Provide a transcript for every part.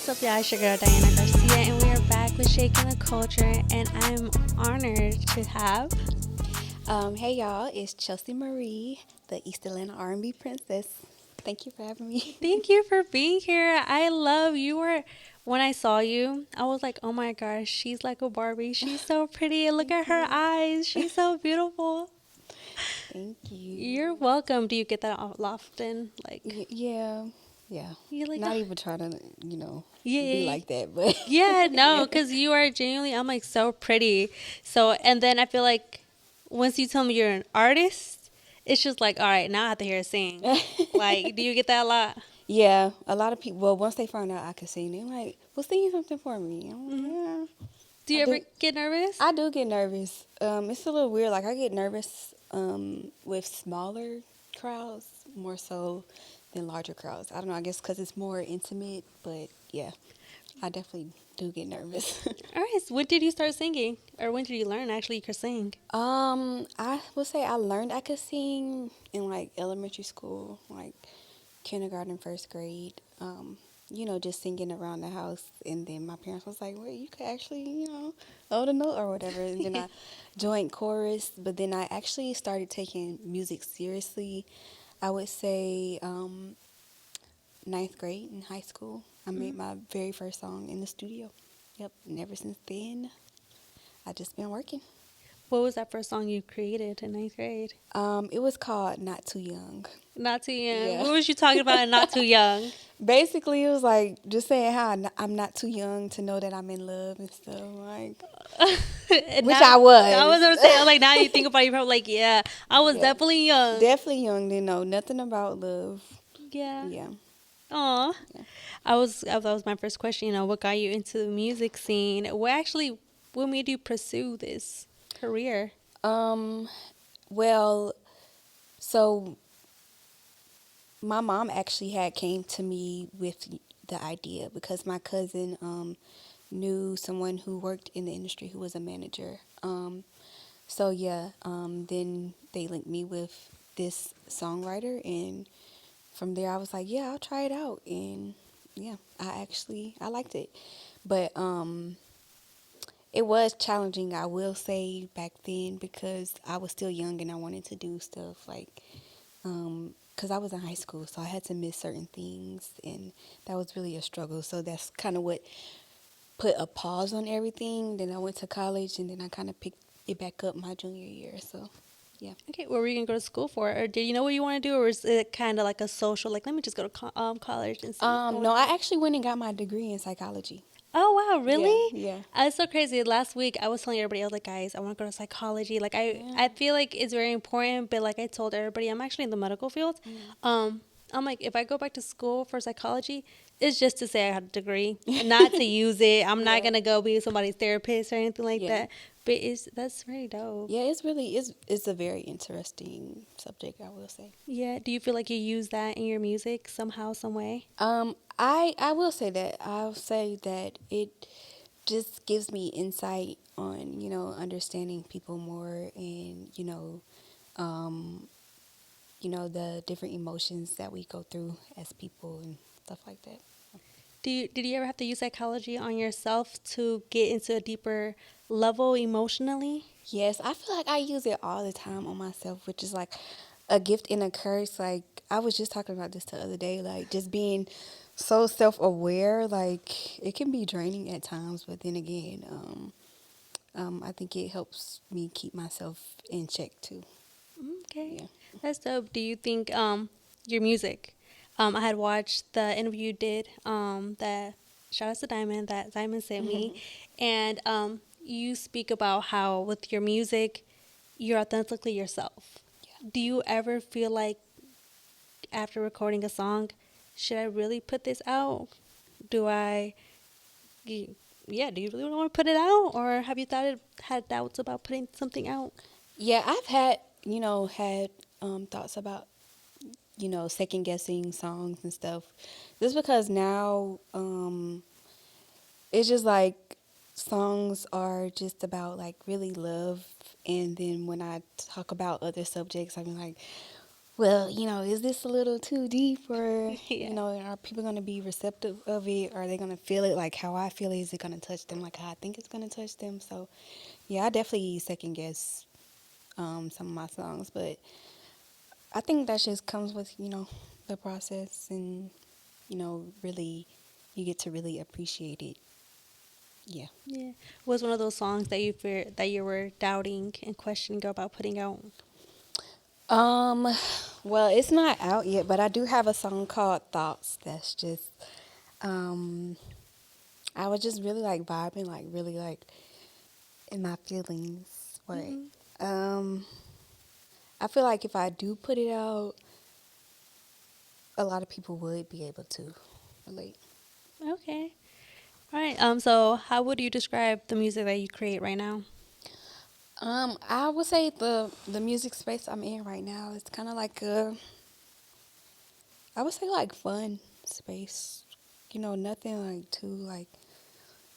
up, y'all? It's your girl Diana Garcia, and we are back with Shaking the Culture. And I'm honored to have. Hey y'all, it's Chelsea Marie, the East Atlanta R&B princess. Thank you for having me. Thank you for being here. I love you. Were when I saw you, I was like, oh my gosh, she's like a Barbie. She's so pretty. And look Thank at her you. eyes. She's so beautiful. Thank you. You're welcome. Do you get that often? Yeah, yeah. You're like, Not oh, even trying to, yeah, be yeah, like that, but yeah. yeah. No, because you are genuinely. I'm like so pretty. So, and then I feel like once you tell me you're an artist, it's just like, all right, now I have to hear her sing. Like, do you get that a lot? Yeah, a lot of people. Well, once they find out I can sing, they're like, "Well, sing something for me." I'm like, Hmm. yeah, Do I you ever do. get nervous? I do get nervous. It's a little weird. Like I get nervous with smaller crowds more so than larger crowds. I don't know. I guess because it's more intimate. But yeah, I definitely do get nervous. All right. So when did you start singing, or when did you learn actually you could sing? I would say I learned I could sing in like elementary school, like kindergarten, first grade. Just singing around the house, and then my parents was like, "Well, you could actually, hold a note or whatever." And then I joined chorus, but then I actually started taking music seriously. I would say ninth grade in high school. I Hmm. made my very first song in the studio. Yep, and ever since then, I just been working. What was that first song you created in ninth grade? It was called Not Too Young. Not too young. Yeah. What was you talking about in Not Too Young? Basically, it was like just saying how I'm not too young to know that I'm in love and stuff. Like, And which now, I I was was. gonna say, like now you think about it, you're probably like, yeah, I was Yeah. definitely young. Definitely young, didn't know nothing about love. Yeah. Yeah. Aw. Yeah. That was my first question. What got you into the music scene? What made you pursue this career? Um, well, so my mom actually had came to me with the idea because my cousin knew someone who worked in the industry who was a manager. So yeah, then they linked me with this songwriter, and from there I was like, yeah, I'll try it out, and yeah, I liked it, but it was challenging, I will say, back then because I was still young and I wanted to do stuff like because I was in high school, so I had to miss certain things, and that was really a struggle. So that's kind of what put a pause on everything. Then I went to college, and then I kind of picked it back up my junior year. So, yeah. Okay, what were you gonna go to school for, or did you know what you want to do, or was it kind of like a social, like let me just go to college and see what's going No, on? I actually went and got my degree in psychology. Oh wow, Yeah, really? yeah, It's so crazy. Last week I was telling everybody, I was like, guys, I want to go to psychology. Like yeah. I feel like it's very important, but like I told everybody, I'm actually in the medical field. Mm. I'm like, if I go back to school for psychology, it's just to say I had a degree, not to use it. I'm not Yeah, gonna go be somebody's therapist or anything like yeah, that. But that's very dope. yeah. It's a very interesting subject, I will say. Yeah. Do you feel like you use that in your music somehow, some way? I will say that I'll say that it just gives me insight on understanding people more, and um the different emotions that we go through as people and stuff like that. Did you ever have to use psychology on yourself to get into a deeper level emotionally? Yes, I feel like I use it all the time on myself, which is like a gift and a curse. Like I was just talking about this the other day, like just being so self-aware, like it can be draining at times, but then again, I think it helps me keep myself in check too. Okay, Yeah. that's dope. Do you think your music? I had watched the interview you did that shout out to Diamond that Diamond sent me, and you speak about how with your music you're authentically yourself. Do you ever feel like after recording a song, should I really put this out? Do I? y- Yeah, do you really want to put it out, or have you had doubts about putting something out? Yeah, I've had thoughts about second guessing songs and stuff. Just because now it's just like songs are just about like really love, and then when I talk about other subjects, I'm like, well, is this a little too deep, or Yeah. are people going to be receptive of it? Are they going to feel it like how I feel it? Is it going to touch them like how I think it's going to touch them? So, yeah, I definitely second guess some of my songs, but I think that just comes with, the process, and, really, you get to really appreciate it. Yeah. Yeah. What was one of those songs that you fear that you were doubting and questioning about putting out? Um, well, it's not out yet, but I do have a song called Thoughts that's just, um, I was just really like vibing, like really like in my feelings for it. Hmm. Um, I feel like if I do put it out, a lot of people would be able to relate. Okay. All right. So how would you describe the music that you create right now? I would say the music space I'm in right now is kind of like I would say like fun space. Nothing like too like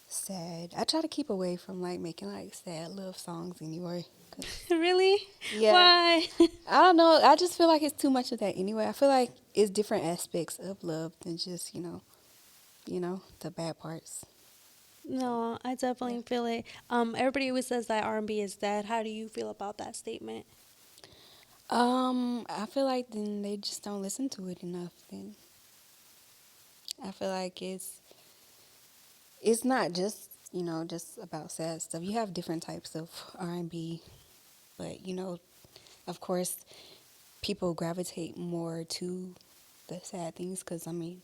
sad. I try to keep away from like making like sad love songs anyway. 'Cause, Really? yeah, Why? I don't know. I just feel like it's too much of that anyway. I feel like it's different aspects of love than just the bad parts. So No, I yeah. definitely feel it. Everybody always says that R&B is dead. How do you feel about that statement? I feel like then they just don't listen to it enough. Then I feel like it's not just just about sad stuff. You have different types of R&B, but of course, people gravitate more to the sad things because I mean,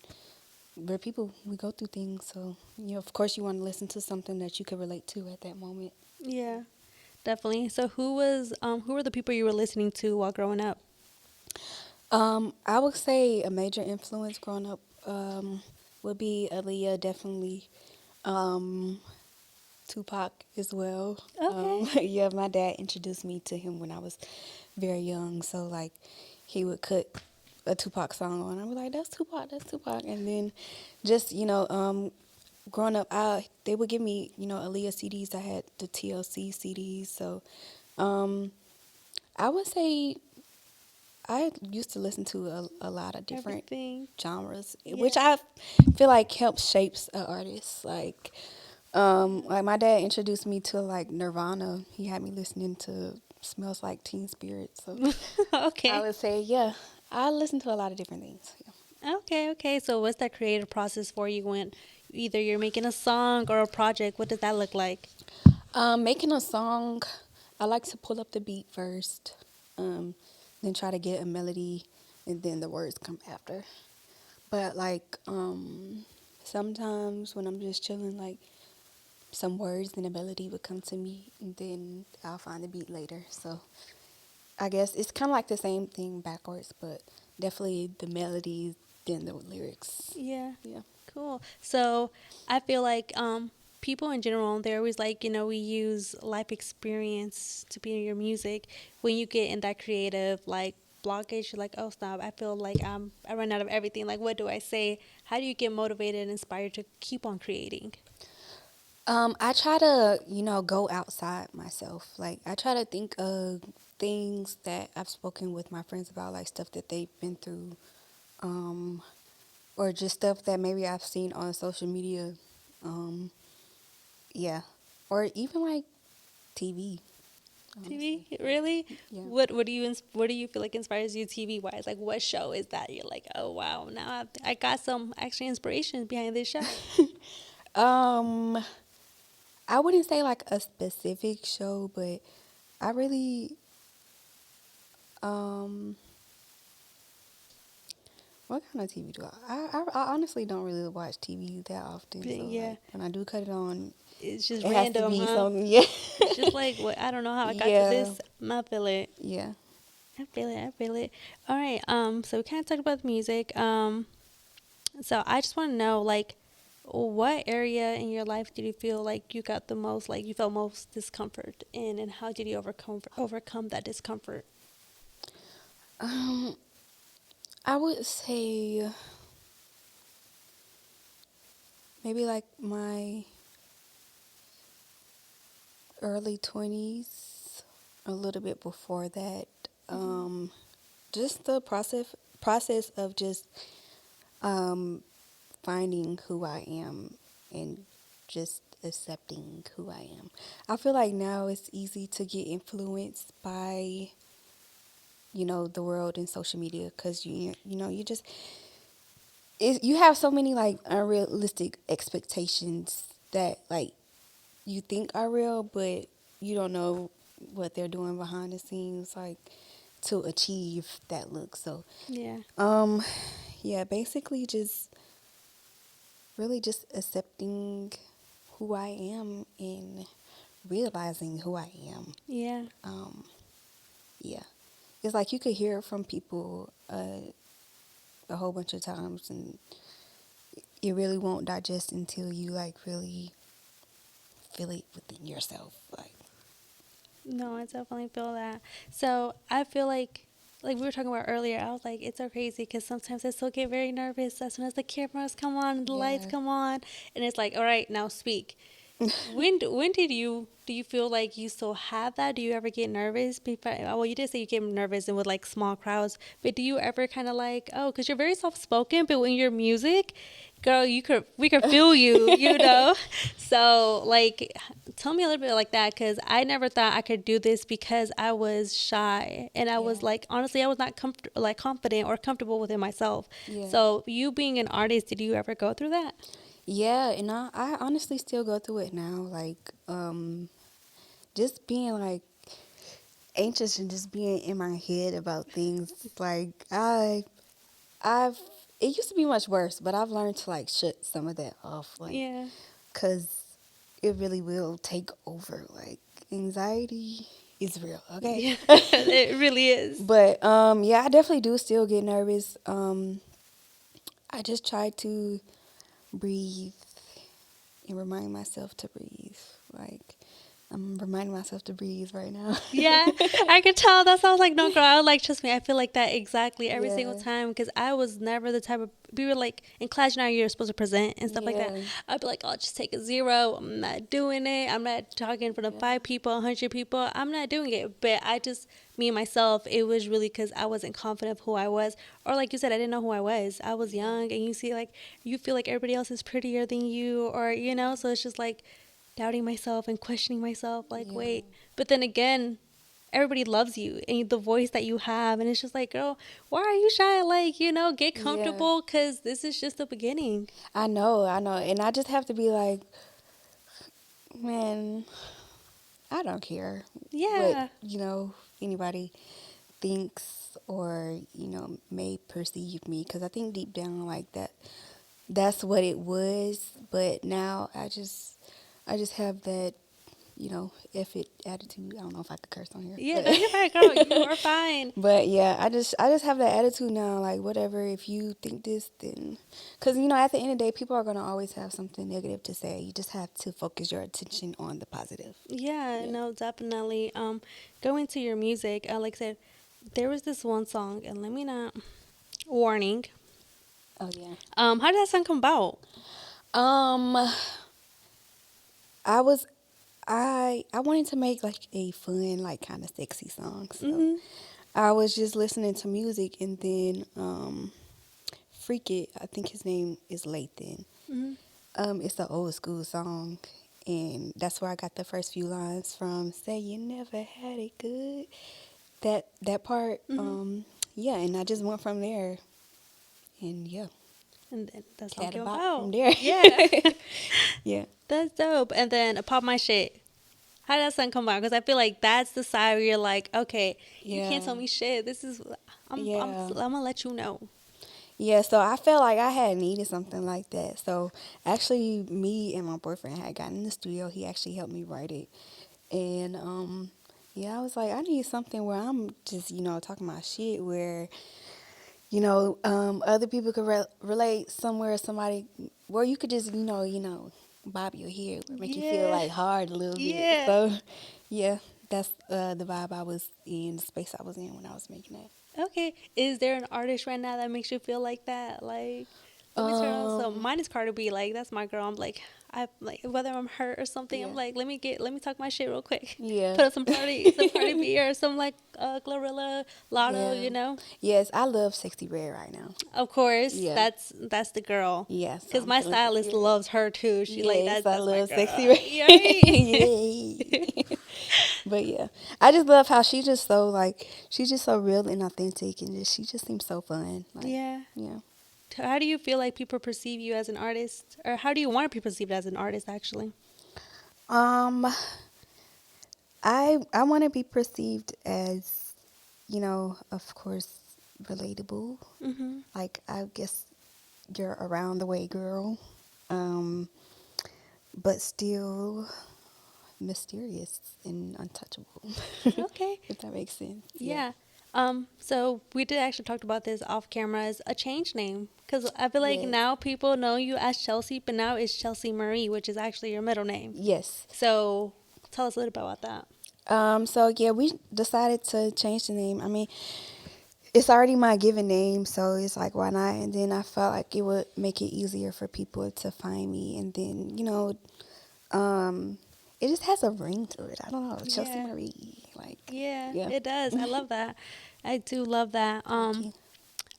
we're people. We go through things, so of course, you want to listen to something that you could relate to at that moment. Yeah, definitely. So who were the people you were listening to while growing up? I would say a major influence growing up would be Aaliyah, definitely. Um, Tupac as well. Okay. Yeah, my dad introduced me to him when I was very young, so like he would cut a Tupac song on. I'd be like, "That's Tupac, that's Tupac," and then just growing up, they would give me Aaliyah CDs. I had the TLC CDs, so um, I would say I used to listen to a lot of different Everything. genres, Yeah. which I feel like helps shapes an artist. Like my dad introduced me to like Nirvana. He had me listening to Smells Like Teen Spirit. So I Okay. would say, yeah, I listen to a lot of different things. Yeah. Okay, okay. So what's that creative process for you when either you're making a song or a project? What does that look like? Making a song, I like to pull up the beat first, then try to get a melody, and then the words come after. But like sometimes when I'm just chilling, like some words and a melody would come to me, and then I'll find the beat later. So I guess it's kind of like the same thing backwards, but definitely the melodies, then the lyrics. Yeah. Yeah. Cool. So I feel like people in general, they're always like, we use life experience to be in your music. When you get in that creative like blockage, you're like, oh stop, I feel like I run out of everything. Like what do I say? How do you get motivated and inspired to keep on creating? I try to, go outside myself. Like, I try to think of things that I've spoken with my friends about, like stuff that they've been through, um, or just stuff that maybe I've seen on social media. Um, yeah. Or even like TV, TV? honestly. Really? Yeah. What do you feel like inspires you TV wise? Like what show is that you're like, "Oh wow, now I got some actually inspiration behind this show." Um, I wouldn't say like a specific show, but I really, um, what kind of TV do I honestly don't really watch TV that often. But So yeah, like when I do cut it on, it's just it has to random, be huh? something. Yeah, It's just like what I don't know how I got to yeah, this. I feel it. yeah. I feel it. I feel it. All right. So we kind of talked about the music. So I just want to know, like, what area in your life did you feel like you got the most, like, you felt most discomfort in, and how did you overcome that discomfort? Um, I would say maybe like my early 20s, a little bit before that. Hmm. just the process of just um finding who I am and just accepting who I am. I feel like now it's easy to get influenced by the world and social media because you just you have so many like unrealistic expectations that like you think are real, but you don't know what they're doing behind the scenes like to achieve that look. So Yeah. um yeah, basically just really just accepting who I am and realizing who I am. Yeah. Um, yeah, it's like you could hear it from people a whole bunch of times, and it really won't digest until you like really feel it within yourself. Like, No, I definitely feel that. So I feel like we were talking about earlier, I was like, it's so crazy because sometimes I still get very nervous as soon as the cameras come on, the lights yeah, come on, and it's like, all right, now speak. When did you do you feel like you still have that? Do you ever get nervous? Well, you did say you get nervous and with like small crowds, but do you ever kind of like, oh, because you're very soft spoken, but when your music, girl, we could feel you, you know. So like, tell me a little bit like that because I never thought I could do this because I was shy and I was yeah, like, honestly, I was not confident or comfortable within myself. yeah, So you being an artist, did you ever go through that? yeah. And I honestly still go through it now. Like, just being like anxious and just being in my head about things. Like, I've it used to be much worse, but I've learned to like shut some of that off, like, Yeah. cause it really will take over. Like anxiety is real, okay? Yeah, it really is. But yeah, I definitely do still get nervous. I just try to breathe and remind myself to breathe. Like I'm reminding myself to breathe right now. Yeah, I could tell. That sounds like no girl. I was like, trust me, I feel like that exactly every single Yeah, time because I was never the type of. We were like in class, you know, you're supposed to present and stuff like that. yeah, I'd be like, I'll just take a zero. I'm not doing it. I'm not talking in front of yeah, 5 people, 100 people. I'm not doing it. But I just, me and myself, it was really because I wasn't confident of who I was. Or like you said, I didn't know who I was. I was yeah, young and you see, like, you feel like everybody else is prettier than you or, you know, so it's just like doubting myself and questioning myself, like, yeah, wait. But then again, everybody loves you and the voice that you have and it's just like, girl, why are you shy? Like, you know, get yeah. comfortable because this is just the beginning. I know, and I just have to be like, man, I don't care what, Yeah. anybody thinks or, may perceive me. Because I think deep down, like, that's what it was. But now I just have that, F it attitude. I don't know if I could curse on here. Yeah, no, you're fine, girl. You But, are fine. but yeah, I just have that attitude now. Like, whatever, if you think this, then. Because, at the end of the day, people are going to always have something negative to say. You just have to focus your attention on the positive. Yeah, Yeah. no, definitely. Going to your music, like I said, there was this one song, and let me not warning. Oh, yeah. How did that song come about? Um, I was I wanted to make like a fun, like kind of sexy song. So Mm-hmm. I was just listening to music and then Freak It, I think his name is Lathan. Mm-hmm. It's an old school song and that's where I got the first few lines from. Say you never had it good. That part, Mm-hmm. yeah, and I just went from there and yeah, And then that song had a came bop from about. there. Yeah. Yeah. That's dope. And then Pop My Shit. How did that song come out? Because I feel like that's the side where you're like, okay, you can't Yeah. tell me shit. This is, Yeah. I'm gonna let you know. Yeah, so I felt like I had needed something like that. So actually, me and my boyfriend had gotten in the studio. He actually helped me write it, and yeah, I was like, I need something where I'm just talking my shit, where other people could relate somewhere, somebody where you could just bob your head, where it make you feel Yeah, like hard a little bit. yeah. So yeah, that's the vibe I was in, the space I was in when I was making that. Okay. Is there an artist right now that makes you feel like that? Like, Let me turn on. So Um, mine is Cardi B. Like that's my girl. I'm like, I like whether I'm hurt or something. I'm yeah, like, let me talk my shit real quick. yeah, Put up some Cardi B or some like Glorilla Lotto. yeah. You know. Yes, I love Sexy Red right now. Of course, Yeah, that's the girl. yeah. So Cause I'm my feeling Sexy stylist Red. loves her too. She like Yes, I that's my love girl. Sexy Red. You right? Yay. But yeah, I just love how she just so like she's just so real and authentic, and just she just seems so fun. Like, Yeah. yeah. How do you feel like people perceive you as an artist, or how do you want to be perceived as an artist? Actually. Um, I want to be perceived as, of course, relatable. Mhm. Like I guess you're around the way girl, um, but still mysterious and untouchable. Okay. If that makes sense. Yeah. Yeah. So we did actually talk about this off camera as a change name because I feel like Yes. now people know you as Chelsea, but now it's Chelsea Marie, which is actually your middle name. Yes. So tell us a little bit about that. So yeah, we decided to change the name. I mean, it's already my given name, so it's like why not? And then I felt like it would make it easier for people to find me, and then um, it just has a ring to it. I don't know, Chelsea Yeah. Marie, like Yeah, yeah. it does. I love that. I do love that. Thank you.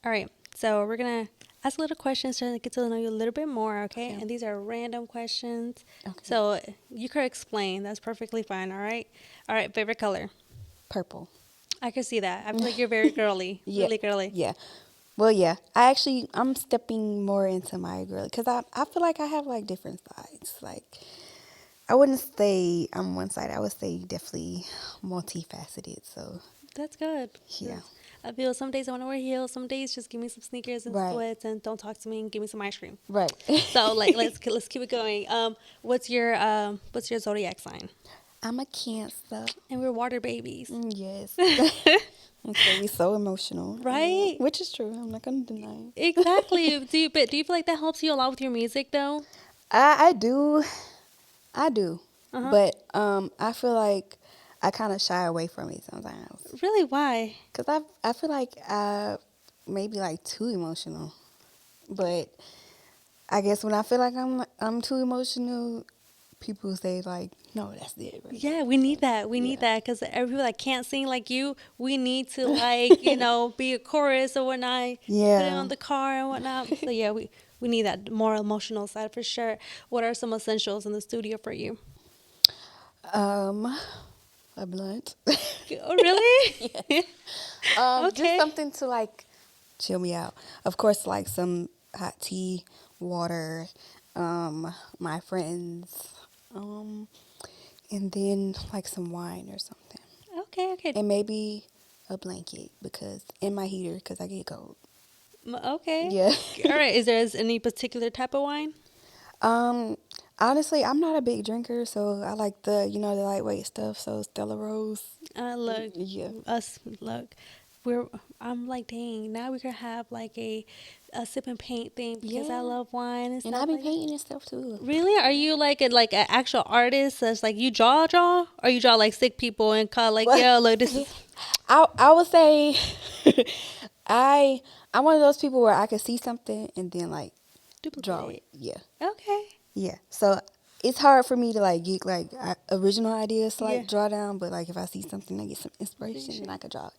All right. So we're gonna ask a little questions to get to know you a little bit more, okay? Okay. And these are random questions. Okay. So you could explain. That's perfectly fine, all right? All right, favorite color. Purple. I can see that. I feel like you're very girly. Yeah. Really girly. Yeah. Well, yeah. I'm stepping more into my girl because I feel like I have like different sides. Like I wouldn't say I'm one side. I would say definitely multifaceted. So That's good. yeah. 'Cause I feel some days I want to wear heels. Some days just give me some sneakers and Right. sweats and don't talk to me and give me some ice cream. Right. So like let's keep it going. What's your zodiac sign? I'm a Cancer. And we're water babies. Yes. Okay, we so emotional. Right? Which is true. I'm not gonna deny it. Exactly. Do you feel like that helps you a lot with your music though? I do. I do. Uh huh. But I feel like I kind of shy away from it sometimes. Really? Why? Cause I feel like I maybe like too emotional. But I guess when I feel like I'm too emotional, people say like, no, that's it right Yeah, there. we need So, that. We need yeah. that because every people that can't sing like you, we need to like be a chorus or whatnot. Put it Yeah. on the car and whatnot. So yeah, we need that more emotional side for sure. What are some essentials in the studio for you? Um, a blunt. Oh, really? Just Okay. something to like chill me out. Of course, like some hot tea, water, my friends, um, and then like some wine or something, Okay. Okay. and maybe a blanket because in my heater because I get cold. Okay. Yeah. All right. Is there any particular type of wine? um, Honestly, I'm not a big drinker, so I like the lightweight stuff. So Stella Rose. Look, Yeah. us look. We're. I'm like, dang. Now we could have like a sip and paint thing because I Yeah. love wine and And I stuff be like that. painting and stuff too. Really? Are you like an actual artist that's like you draw, or you draw like sick people and call like, Well, yo, look, this is I would say I I'm one of those people where I could see something and then like draw it. duplicate. Yeah, Okay. yeah. So it's hard for me to like get like original ideas to Yeah. like draw down, but like if I see something, I get some inspiration and Appreciate. I could draw it.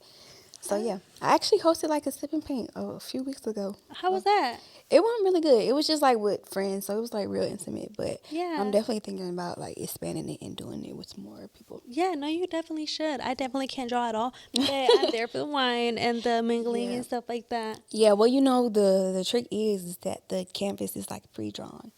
So Uh, yeah, I actually hosted like a sip and paint a few weeks ago. how was So that? it wasn't really good. It was just like with friends, so it was like real intimate. But I'm Yeah. definitely thinking about like expanding it and doing it with more people. Yeah, no, you definitely should. I definitely can't draw at all, but I'm there for the wine and the mingling Yeah. and stuff like that. Yeah, well, the trick is that the canvas is like pre-drawn,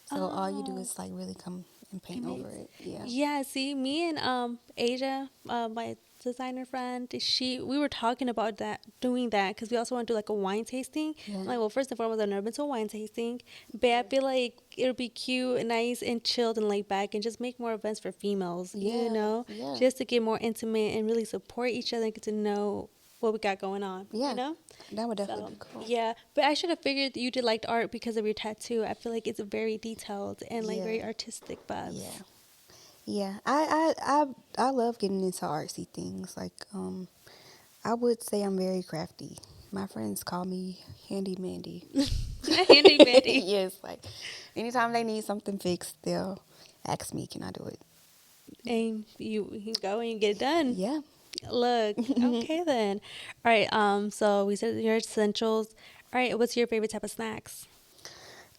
so all you do Oh, is like really come and paint over amazing. it. Yeah. Yeah, see, me and Asia, my designer friend, we were talking about that, doing that, because we also want to do like a wine tasting. Yeah. I'm like, well, first and foremost, I've never been to a wine tasting, but I feel like it'll be cute and nice and chilled and laid back, and just make more events for females, Yeah. Yeah. just to get more intimate and really support each other and get to know what we got going on, Yeah. That would definitely So be cool. yeah, but I should have figured that you did like art because of your tattoo. I feel like it's very detailed and like Yeah. very artistic vibes. Yeah. Yeah. I love getting into artsy things. Like I would say I'm very crafty. My friends call me Handy Mandy. A handy Betty. Yes, like anytime they need something fixed, they'll ask me, "Can I do it?" And you go and you get it done. Yeah. Look, okay then. All right, so we said your essentials. All right, what's your favorite type of snacks?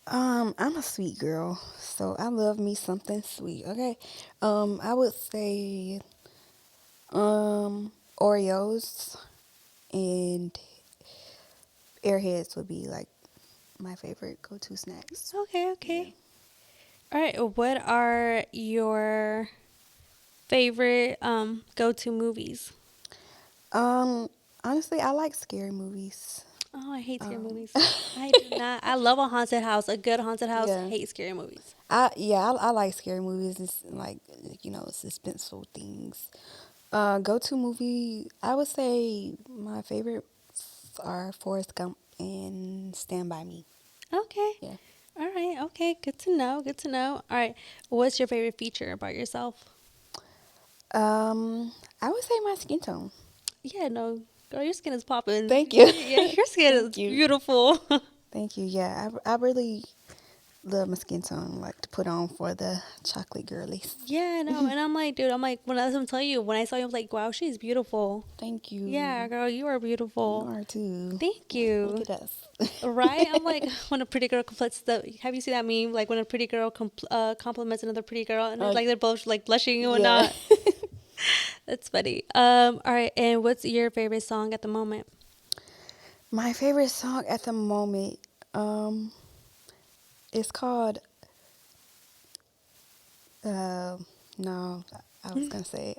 I'm a sweet girl, so I love me something sweet. Okay. I would say Oreos and Airheads would be like my favorite go-to snacks. Okay, Yeah. okay. All right, what are your favorite go-to movies? Um, Honestly, I like scary movies. Oh, I hate scary Um, movies. I do not. I love a haunted house. A good haunted house. yeah. Hate scary movies. I like scary movies. It's like suspenseful things. Go-to movie, I would say my favorites are Forrest Gump and Stand By Me. Okay. Yeah. All right. Okay. Good to know. Good to know. All right. What's your favorite feature about yourself? I would say my skin tone. Yeah. No. Girl, your skin is popping. Thank you. Yeah. Your skin is Thank you. beautiful. Thank you. Yeah, I really love my skin tone, like to put on for the chocolate girlies. Yeah. No. And I'm like, dude. I'm like, when I was gonna tell you, when I saw you, I was like, wow, she's beautiful. Thank Yeah, you. girl, you are You beautiful. are too. Thank Look you. at us. Right? I'm like, when a pretty girl compliments the. Have you seen that meme? Like when a pretty girl compliments another pretty girl, and it's Oh, like they're both like blushing and yeah. whatnot. That's funny. All right. And what's your favorite song at the moment? My favorite song at the moment, um, it's called uh, no, I was gonna say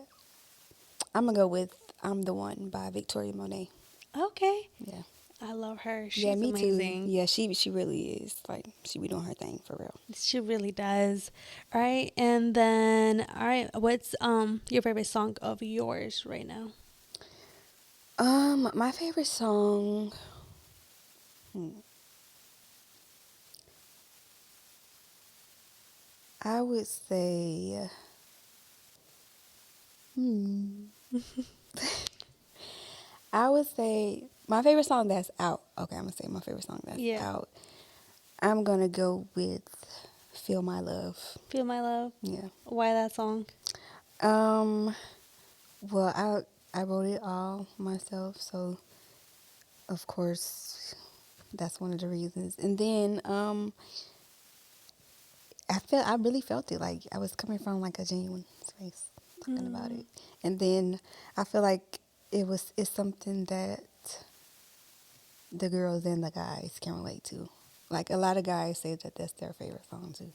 I'm gonna go with "I'm the One" by Victoria Monet. Okay. Yeah. I love her. Yeah, She's me too. amazing. Yeah, she really is. Like she be doing her thing for real. She really does. All right. And then, all right. What's your favorite song of yours right now? My favorite song, hmm, I would say, hmm, I would say my favorite song that's out. Okay, I'm gonna say my favorite song that's Yeah. out. I'm gonna go with "Feel My Love." Feel My Love. Yeah. Why that song? Um. Well, I wrote it all myself, so of course that's one of the reasons. And then I really felt it, like I was coming from like a genuine space talking about Mm, it. And then I feel like it's something that the girls and the guys can relate to. Like a lot of guys say that that's their favorite song too,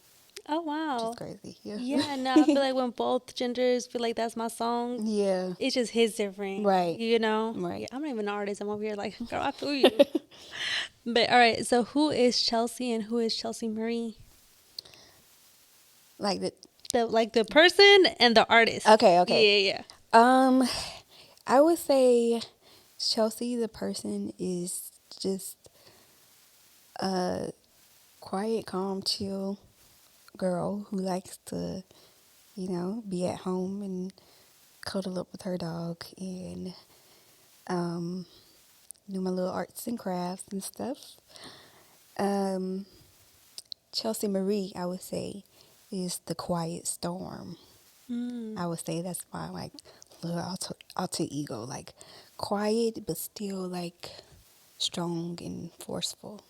oh, which is wow. crazy. Yeah. Yeah, no, I feel like when both genders feel like that's my song, Yeah. it's just his different, Right. you know? Yeah, Right. I'm not even an artist. I'm over here like, girl, I feel you. But all right, so who is Chelsea and who is Chelsea Marie? Like the The person and the artist. Okay, Yeah, okay. yeah. Um I would say Chelsea, the person, is just a quiet, calm, chill girl who likes to, be at home and cuddle up with her dog and um, do my little arts and crafts and stuff. Um, Chelsea Marie, I would say, is the quiet storm. Mm, I would say that's my like little alter ego, like quiet but still like strong and forceful.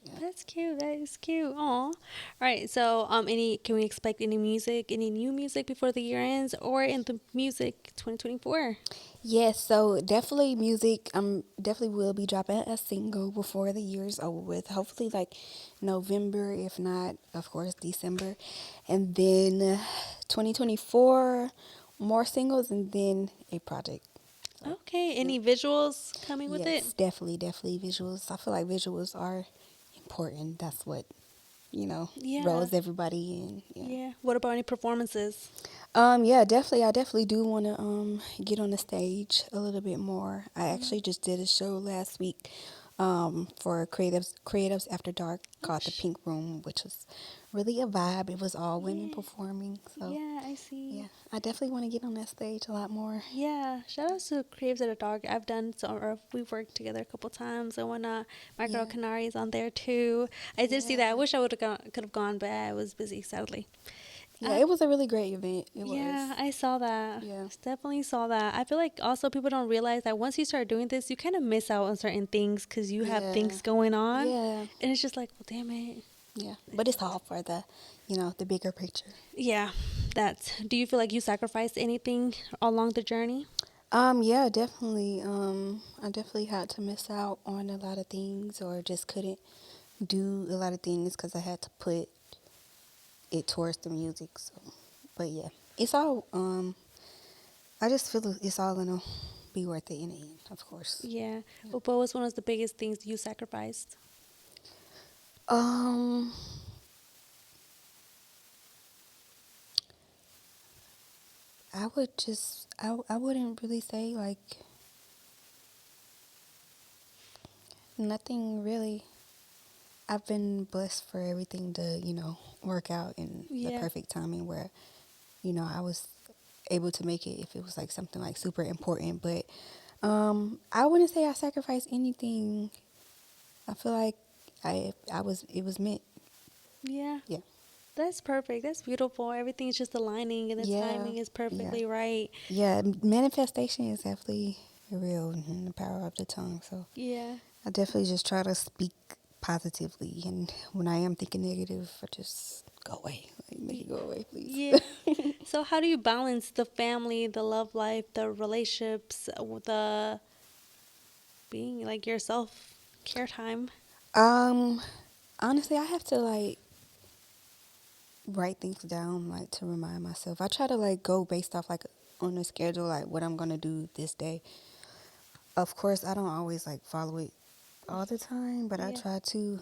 Yeah. that's cute. That is cute. Aw. All right, so any can we expect any music, any new music before the year ends, or in the music 2024? Yes, so definitely music. Definitely will be dropping a single before the year's over with. Hopefully, like November, if not, of course, December, and then 2024 more singles, and then a project. So, Okay, yeah. any visuals coming with it? Yes, definitely visuals. I feel like visuals are important. That's what Yeah. rolls everybody in. Yeah. Yeah. What about any performances? Yeah, definitely. I definitely do want to get on the stage a little bit more. I Mm. actually just did a show last week for Creatives After Dark Oh, called The Pink Room, which was really a vibe. It was all women Yeah. performing. So, Yeah, I see. yeah, I definitely want to get on that stage a lot more. Yeah, shout out to Craves at a Dog. I've done so, or we've worked together a couple times and whatnot. My girl Yeah. Canary is on there too. I did see that. I Yeah. wish I would have gone, could have gone, but I was busy sadly. Yeah, it was a really great event. It was. Yeah, I saw that. Yeah. Definitely saw that. I feel like also people don't realize that once you start doing this, you kind of miss out on certain things because you have Yeah. things going on, Yeah. and it's just like, well, damn it. Yeah. But it's all for the, the bigger picture. Yeah, that's. Do you feel like you sacrificed anything along the journey? Yeah, definitely. I definitely had to miss out on a lot of things or just couldn't do a lot of things because I had to put it towards the music. So, but yeah, it's all, I just feel it's all gonna be worth it in the end, of course. Yeah. Yeah. But what was one of the biggest things you sacrificed? Um, I wouldn't really say like nothing really. I've been blessed for everything to, work out in the Yeah. perfect timing where, I was able to make it if it was like something like super important. But I wouldn't say I sacrificed anything. I feel like it was meant. Yeah. Yeah. That's perfect. That's beautiful. Everything's just aligning and the Yeah. timing is Yeah. perfectly right. Yeah. Manifestation is definitely real and the power of the tongue. So Yeah. I definitely just try to speak positively. And when I am thinking negative, I just go away. Like, make it go away, please. Yeah. So how do you balance the family, the love life, the relationships, the being like yourself, care time? um, Honestly, I have to like write things down like to remind myself. I try to like go based off like on a schedule, like what I'm gonna do this day. Of course, I don't always like follow it all the time, but I Yeah. try to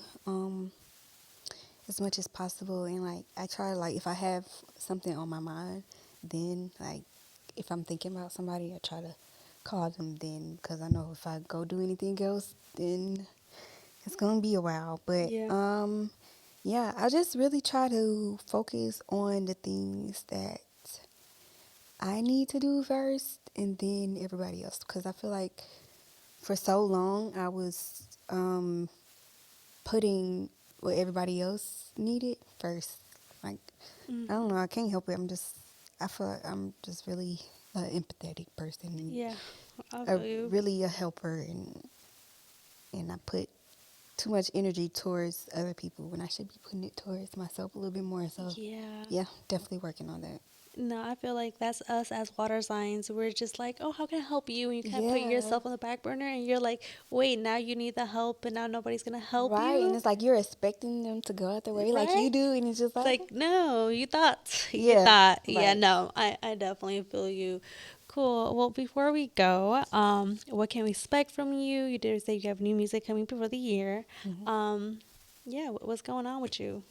as much as possible. And like I try like if I have something on my mind, then like if I'm thinking about somebody, I try to call them then because I know if I go do anything else, then it's gonna be a while. But Yeah. yeah, I just really try to focus on the things that I need to do first and then everybody else because I feel like for so long I was putting what everybody else needed first. Like I don't Hmm. know, I can't help it. I feel like I'm just really an empathetic person, Yeah. I a feel you. really a helper, and I put too much energy towards other people when I should be putting it towards myself a little bit more. So Yeah. yeah, definitely working on that. No, I feel like that's us as water signs. We're just like, oh, how can I help you? And you kind of put Yeah. yourself on the back burner and you're like, wait, now you need the help and now nobody's going to help Right, and you. it's like you're expecting them to go out their way like Right? you do, and it's just It's like, like, no, you thought. You yeah, thought. Yeah, right. no, I definitely feel you. Cool. Well, before we go, what can we expect from you? You did say you have new music coming before the year. Hmm. Um, yeah, what's going on with you?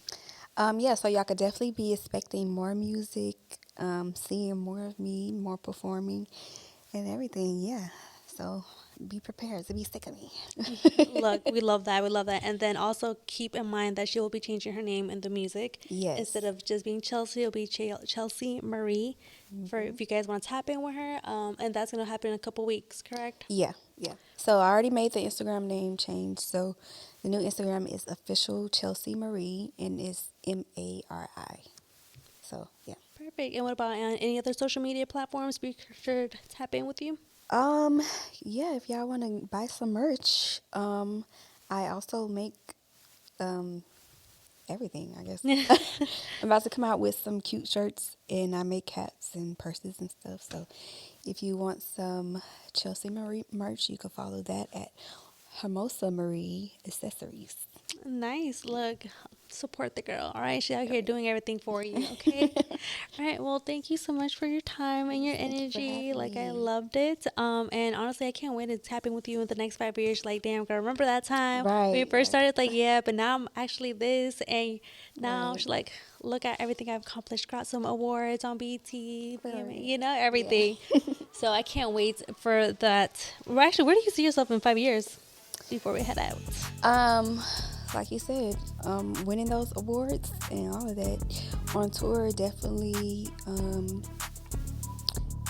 Yeah, so y'all could definitely be expecting more music, seeing more of me, more performing, and everything. Yeah, so be prepared to be sick of me. Look, we love that. We love that. And then also keep in mind that she will be changing her name in the music. Instead Yes. of just being Chelsea, it'll be Chelsea Marie. For Hmm. if you guys want to tap in with her, and that's gonna happen in a couple weeks, correct? Yeah, yeah. So I already made the Instagram name change. So the new Instagram is official Chelsea Marie, and it's Mari. So yeah. Perfect. And what about on any other social media platforms? Be sure to tap in with you. Um, yeah, if y'all want to buy some merch, I also make um everything, I guess. I'm about to come out with some cute shirts and I make hats and purses and stuff. So if you want some Chelsea Marie merch, you can follow that at Hermosa Marie Accessories. Nice. Yeah. Look, support the girl. All right. She's out here Right. doing everything for you. Okay. All right. Well, thank you so much for your time and Yes, your thank you for energy. having Like, I me. loved it. And honestly, I can't wait to tap in with you in the next 5 years. Like, damn, girl, remember that time when you Right, first right, started? Like, yeah, but now I'm actually this. And now right, she's like, look at everything I've accomplished. Got some awards on BT, right. Yeah. everything. So I can't wait for that. Well, actually, where do you see yourself in 5 years before we head out? Um, like you said, winning those awards and all of that on tour definitely,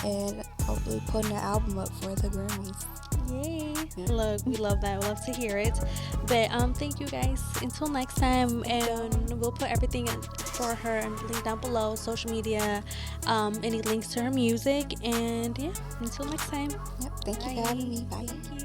and hopefully putting the album up for the Grammys. Yay. Yeah. Look, we love that. We love to hear it. But thank you guys. Until next time, and we'll put everything for her and link down below, social media, any links to her music, and yeah, until next time. Yep. Thank you for having me. Bye. Thank you.